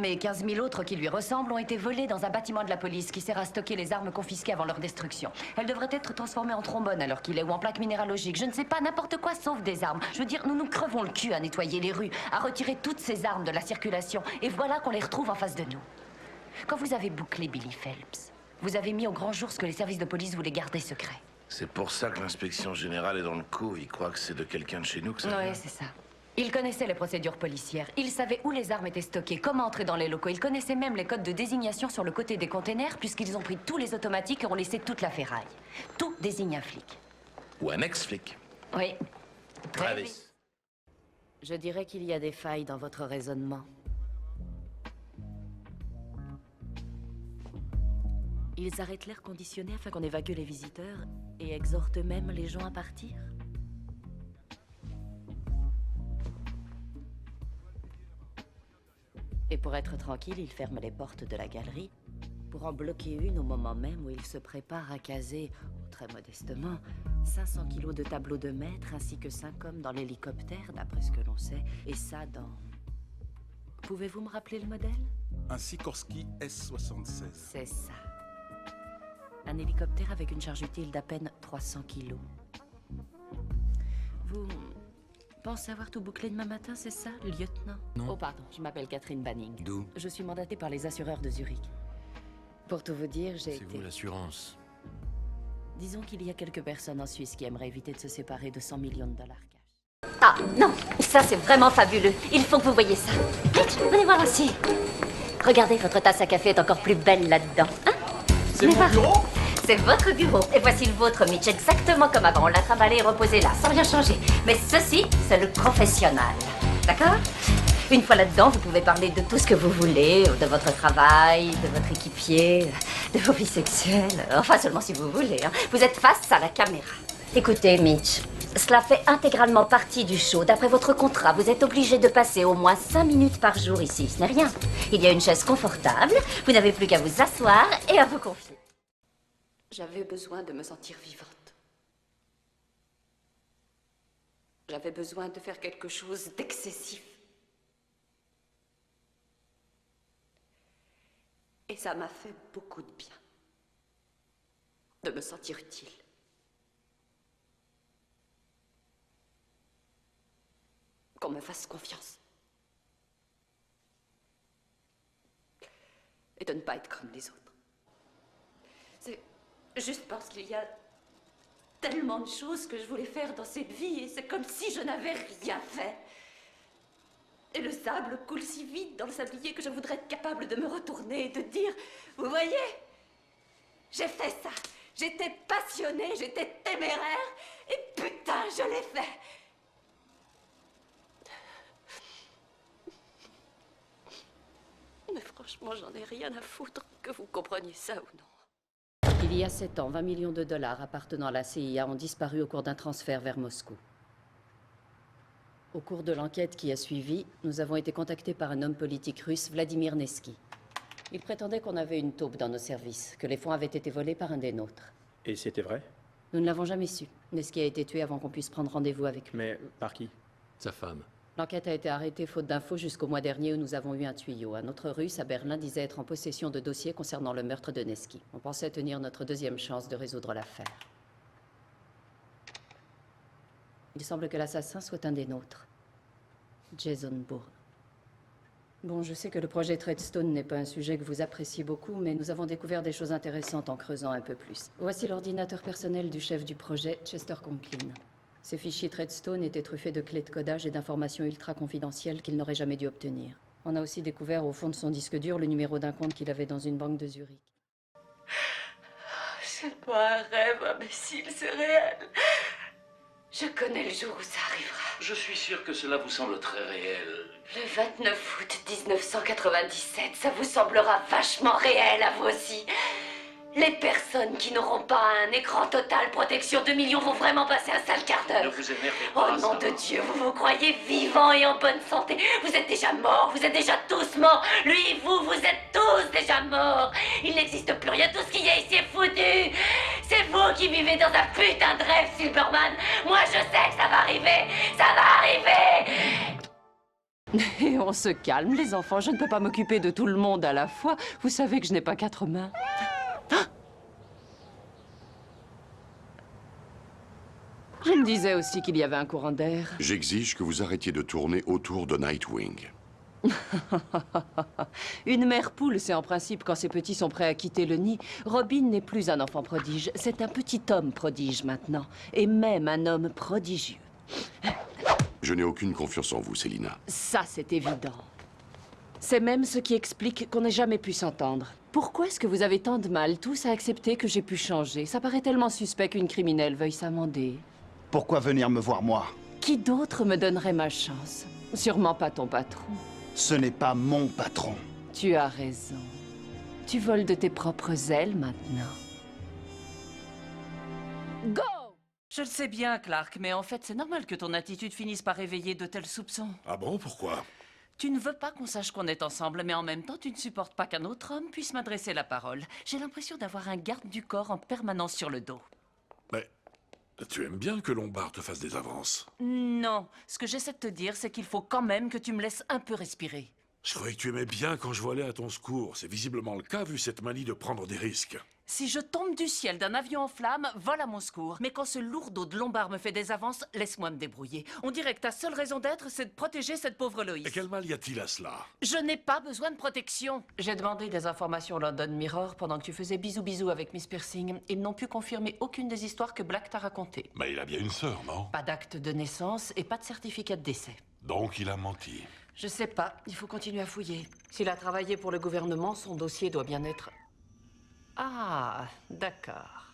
armes et 15 000 autres qui lui ressemblent ont été volées dans un bâtiment de la police qui sert à stocker les armes confisquées avant leur destruction. Elles devraient être transformées en trombone alors qu'il est ou en plaques minéralogiques. Je ne sais pas, n'importe quoi sauf des armes. Je veux dire, nous nous crevons le cul à nettoyer les rues, à retirer toutes ces armes de la circulation. Et voilà qu'on les retrouve en face de nous. Quand vous avez bouclé Billy Phelps, vous avez mis au grand jour ce que les services de police voulaient garder secret. C'est pour ça que l'inspection générale est dans le coup. Il croit que c'est de quelqu'un de chez nous que ça vient. Oui, c'est ça. Il connaissait les procédures policières. Il savait où les armes étaient stockées, comment entrer dans les locaux. Il connaissait même les codes de désignation sur le côté des containers, puisqu'ils ont pris tous les automatiques et ont laissé toute la ferraille. Tout désigne un flic. Ou un ex-flic. Oui. Travis. Je dirais qu'il y a des failles dans votre raisonnement. Ils arrêtent l'air conditionné afin qu'on évacue les visiteurs et exhortent même les gens à partir. Et pour être tranquille, ils ferment les portes de la galerie pour en bloquer une au moment même où ils se préparent à caser, très modestement, 500 kilos de tableaux de maître ainsi que 5 hommes dans l'hélicoptère, d'après ce que l'on sait, et ça dans... Pouvez-vous me rappeler le modèle? Un Sikorsky S-76. C'est ça. Un hélicoptère avec une charge utile d'à peine 300 kilos. Vous pensez avoir tout bouclé demain matin, c'est ça, lieutenant? Non. Oh, pardon, je m'appelle Catherine Banning. D'où? Je suis mandatée par les assureurs de Zurich. Pour tout vous dire, j'ai C'est été... vous l'assurance. Disons qu'il y a quelques personnes en Suisse qui aimeraient éviter de se séparer de 100 millions de dollars cash. Ah, non, ça c'est vraiment fabuleux. Il faut que vous voyez ça. Vite, venez voir aussi. Regardez, votre tasse à café est encore plus belle là-dedans. Hein? C'est mon bureau? C'est votre bureau. Et voici le vôtre, Mitch, exactement comme avant. On l'a trimballé et reposé là, sans rien changer. Mais ceci, c'est le professionnel. D'accord? Une fois là-dedans, vous pouvez parler de tout ce que vous voulez, de votre travail, de votre équipier, de vos vies sexuelles. Enfin, seulement si vous voulez. Hein. Vous êtes face à la caméra. Écoutez, Mitch, cela fait intégralement partie du show. D'après votre contrat, vous êtes obligé de passer au moins 5 minutes par jour ici. Ce n'est rien. Il y a une chaise confortable. Vous n'avez plus qu'à vous asseoir et à vous confier. J'avais besoin de me sentir vivante. J'avais besoin de faire quelque chose d'excessif. Et ça m'a fait beaucoup de bien. De me sentir utile. Qu'on me fasse confiance. Et de ne pas être comme les autres. C'est juste parce qu'il y a tellement de choses que je voulais faire dans cette vie et c'est comme si je n'avais rien fait. Et le sable coule si vite dans le sablier que je voudrais être capable de me retourner et de dire, vous voyez, j'ai fait ça. J'étais passionnée, j'étais téméraire et putain, je l'ai fait. Mais franchement, j'en ai rien à foutre que vous compreniez ça ou non. Il y a 7 ans, 20 millions de dollars appartenant à la CIA ont disparu au cours d'un transfert vers Moscou. Au cours de l'enquête qui a suivi, nous avons été contactés par un homme politique russe, Vladimir Nevsky. Il prétendait qu'on avait une taupe dans nos services, que les fonds avaient été volés par un des nôtres. Et c'était vrai? Nous ne l'avons jamais su. Nevsky a été tué avant qu'on puisse prendre rendez-vous avec lui. Mais par qui? Sa femme. L'enquête a été arrêtée faute d'infos jusqu'au mois dernier où nous avons eu un tuyau. Un autre Russe à Berlin disait être en possession de dossiers concernant le meurtre de Nevsky. On pensait tenir notre deuxième chance de résoudre l'affaire. Il semble que l'assassin soit un des nôtres. Jason Bourne. Bon, je sais que le projet Treadstone n'est pas un sujet que vous appréciez beaucoup, mais nous avons découvert des choses intéressantes en creusant un peu plus. Voici l'ordinateur personnel du chef du projet, Chester Conklin. Ces fichiers Treadstone étaient truffés de clés de codage et d'informations ultra confidentielles qu'il n'aurait jamais dû obtenir. On a aussi découvert au fond de son disque dur le numéro d'un compte qu'il avait dans une banque de Zurich. C'est pas un rêve, imbécile, c'est réel. Je connais le jour où ça arrivera. Je suis sûr que cela vous semble très réel. Le 29 août 1997, ça vous semblera vachement réel à vous aussi. Les personnes qui n'auront pas un écran total protection 2 millions vont vraiment passer un sale quart d'heure. Ne vous énervez Oh pas. nom ça de Dieu, vous vous croyez vivant et en bonne santé. Vous êtes déjà morts, vous êtes déjà tous morts. Lui, vous êtes tous déjà morts. Il n'existe plus rien, tout ce qu'il y a ici est foutu. C'est vous qui vivez dans un putain de rêve, Silverman. Moi, je sais que ça va arriver. Ça va arriver. Et on se calme, les enfants. Je ne peux pas m'occuper de tout le monde à la fois. Vous savez que je n'ai pas 4 mains. Ah! Je me disais aussi qu'il y avait un courant d'air. J'exige que vous arrêtiez de tourner autour de Nightwing. Une mère poule, c'est en principe quand ses petits sont prêts à quitter le nid. Robin n'est plus un enfant prodige, c'est un petit homme prodige maintenant. Et même un homme prodigieux. Je n'ai aucune confiance en vous, Selina. Ça, c'est évident. C'est même ce qui explique qu'on n'ait jamais pu s'entendre. Pourquoi est-ce que vous avez tant de mal tous à accepter que j'ai pu changer? Ça paraît tellement suspect qu'une criminelle veuille s'amender. Pourquoi venir me voir moi? Qui d'autre me donnerait ma chance? Sûrement pas ton patron. Ce n'est pas mon patron. Tu as raison. Tu voles de tes propres ailes maintenant. Go! Je le sais bien, Clark, mais en fait, c'est normal que ton attitude finisse par réveiller de tels soupçons. Ah bon, pourquoi? Tu ne veux pas qu'on sache qu'on est ensemble, mais en même temps, tu ne supportes pas qu'un autre homme puisse m'adresser la parole. J'ai l'impression d'avoir un garde du corps en permanence sur le dos. Mais tu aimes bien que Lombard te fasse des avances. Non, ce que j'essaie de te dire, c'est qu'il faut quand même que tu me laisses un peu respirer. Je croyais que tu aimais bien quand je volais à ton secours. C'est visiblement le cas vu cette manie de prendre des risques. Si je tombe du ciel d'un avion en flammes, vole à mon secours. Mais quand ce lourdeau de Lombard me fait des avances, laisse-moi me débrouiller. On dirait que ta seule raison d'être, c'est de protéger cette pauvre Loïs. Et quel mal y a-t-il à cela? Je n'ai pas besoin de protection. J'ai demandé des informations au London Mirror pendant que tu faisais bisous-bisous avec Miss Piercing. Ils n'ont pu confirmer aucune des histoires que Black t'a racontées. Mais il a bien une sœur, non? Pas d'acte de naissance et pas de certificat de décès. Donc il a menti. Je sais pas, il faut continuer à fouiller. S'il a travaillé pour le gouvernement, son dossier doit bien être... Ah, d'accord.